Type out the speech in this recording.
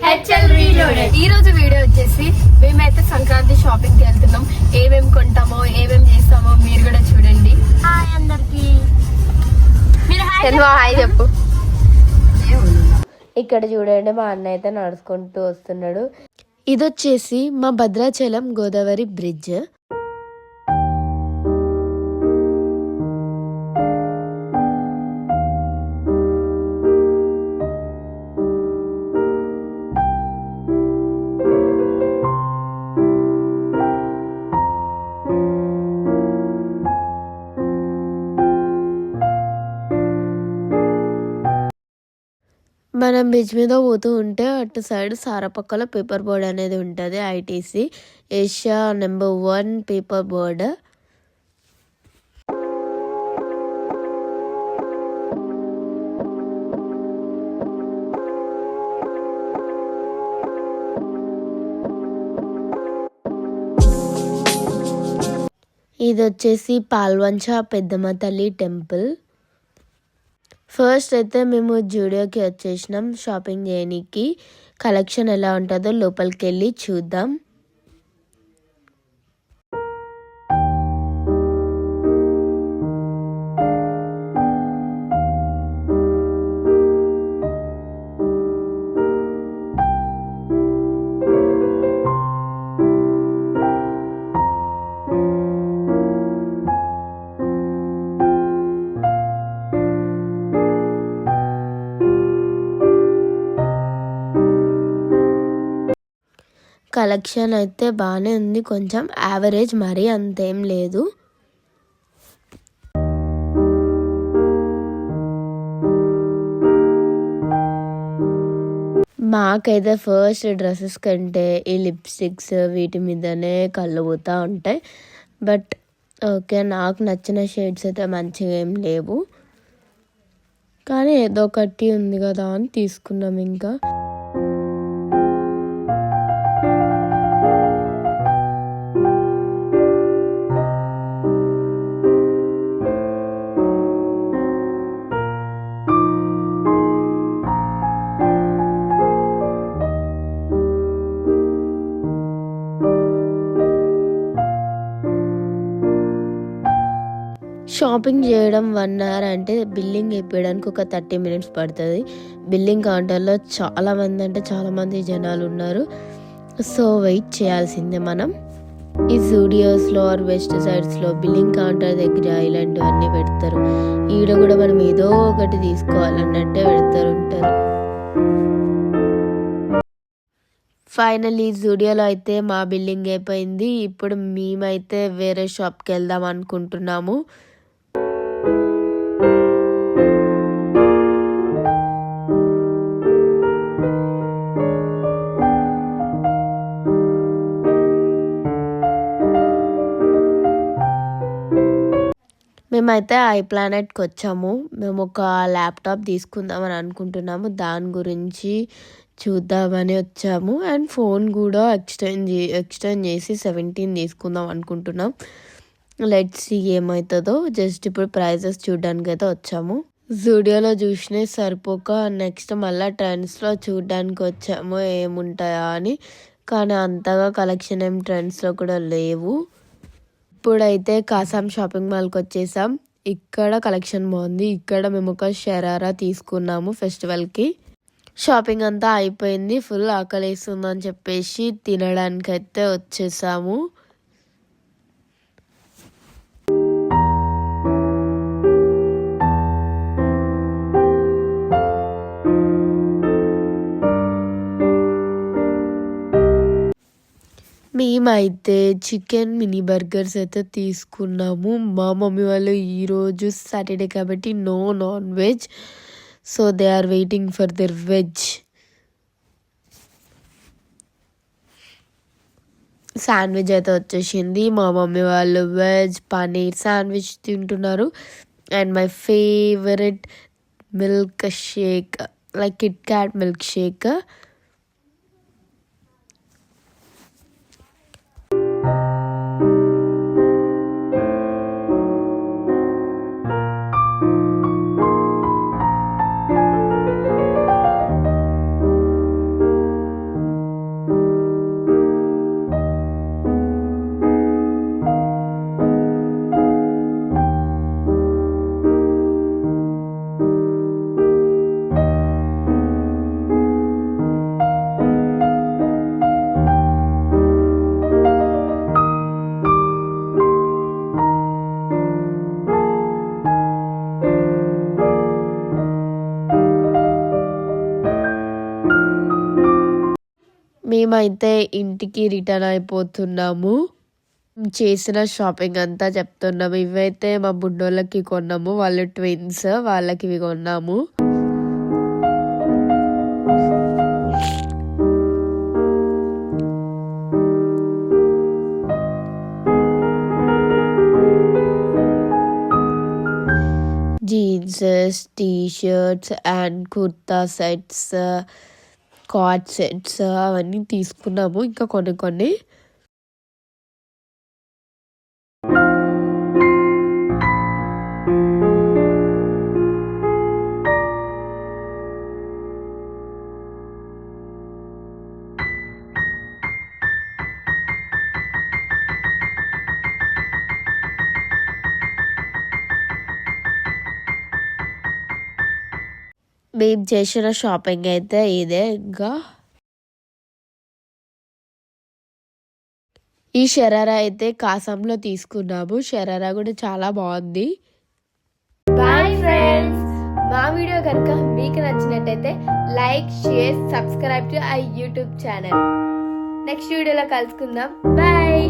ఈ రోజు వీడియో వచ్చేసి మేమైతే సంక్రాంతి షాపింగ్ కి వెళ్తున్నాం. ఏమేమి కొంటామో ఏమేమి చేస్తామో మీరు కూడా చూడండి. హాయ్ అందరికి. హాయ్ చెప్పు. ఇక్కడ చూడండి మా అన్న అయితే నడుచుకుంటూ వస్తున్నాడు. ఇది వచ్చేసి మా భద్రాచలం గోదావరి బ్రిడ్జ్. మనం బ్రిడ్జ్ మీద పోతూ ఉంటే అటు సైడ్ సారపక్కల పేపర్ బోర్డ్ అనేది ఉంటుంది. ITC Asia number 1 paper board. ఇది వచ్చేసి పాల్వంచ పెద్దమ్మ తల్లి టెంపుల్. ఫస్ట్ అయితే మేము జూడియోకి వచ్చేసినాం షాపింగ్ చేయడానికి. కలెక్షన్ ఎలా ఉంటుందో లోపలికి వెళ్ళి చూద్దాం. కలెక్షన్ అయితే బాగానే ఉంది, కొంచెం యావరేజ్, మరీ అంతేం లేదు. మాకైతే ఫస్ట్ డ్రెస్సెస్ కంటే ఈ లిప్స్టిక్స్ వీటి మీదనే కళ్ళు పోతూ ఉంటాయి. బట్ ఓకే, నాకు నచ్చిన షేడ్స్ అయితే మంచిగా ఏం లేవు, కానీ ఏదో ఒకటి ఉంది కదా అని తీసుకున్నాం. ఇంకా షాపింగ్ చేయడం 1 అవర్ అంటే బిల్లింగ్ అయిపోయడానికి ఒక 30 minutes పడుతుంది. బిల్లింగ్ కౌంటర్లో చాలామంది జనాలు ఉన్నారు, సో వెయిట్ చేయాల్సిందే మనం. ఈ జూడియోస్లో ఆర్ వెస్ట్ సైడ్స్లో బిల్లింగ్ కౌంటర్ దగ్గర ఇలాంటివన్నీ పెడతారు. ఈడ కూడా మనం ఏదో ఒకటి తీసుకోవాలన్నట్టే పెడతారు ఉంటారు. ఫైనల్లీ జూడియోలో అయితే మా బిల్లింగ్ అయిపోయింది. ఇప్పుడు మేమైతే వేరే షాప్కి వెళ్దాం అనుకుంటున్నాము. మేమైతే ఐప్లానెట్కి వచ్చాము. మేము ఒక ల్యాప్టాప్ తీసుకుందామని అనుకుంటున్నాము, దాని గురించి చూద్దామని వచ్చాము. అండ్ ఫోన్ కూడా ఎక్స్టెండ్ చేసి 17 తీసుకుందాం అనుకుంటున్నాం. లెట్స్ సీ ఏమవుతుందో. జస్ట్ ఇప్పుడు ప్రైజెస్ చూడడానికి అయితే వచ్చాము. జూడియోలో చూసినవి సరిపోక నెక్స్ట్ మళ్ళీ ట్రెండ్స్లో చూడడానికి వచ్చాము ఏముంటాయా అని. కానీ అంతగా కలెక్షన్ ఏం ట్రెండ్స్లో కూడా లేవు. ఇప్పుడైతే కాసాం షాపింగ్ మాల్కి వచ్చేసాం. ఇక్కడ కలెక్షన్ బాగుంది. ఇక్కడ మేము ఒక షరారా తీసుకున్నాము ఫెస్టివల్కి. షాపింగ్ అంతా అయిపోయింది. ఫుల్ ఆకలిస్తుందని చెప్పేసి తినడానికి అయితే వచ్చేసాము. మేమైతే చికెన్ మినీ బర్గర్స్ అయితే తీసుకున్నాము. మా మమ్మీ వాళ్ళు ఈరోజు సాటర్డే కాబట్టి no non veg, so they are waiting for their veg. Sandwich అయితే వచ్చేసింది. మా మమ్మీ వాళ్ళు వెజ్ పనీర్ శాండ్విచ్ తింటున్నారు. And my favourite milkshake, like Kit Kat milkshake. మేమైతే ఇంటికి రిటర్న్ అయిపోతున్నాము. చేసిన షాపింగ్ అంతా చెప్తున్నాము. ఇవైతే మా బుడ్డోళ్ళకి కొన్నాము, వాళ్ళు ట్విన్స్, వాళ్ళకి ఇవి కొన్నాము. Jeans, T shirts and kurta sets, card sets అవన్నీ తీసుకున్నాము, ఇంకా కొన్ని. మేము చేసిన షాపింగ్ అయితే ఇదే. ఇంకా ఈ షరారా అయితే కాసంలో తీసుకున్నాము. షరారా కూడా చాలా బాగుంది. బాయ్ ఫ్రెండ్స్, మా వీడియో కనుక మీకు నచ్చినట్టయితే like, share, subscribe to I YouTube channel. Next వీడియోలో కలుసుకుందాం. బాయ్.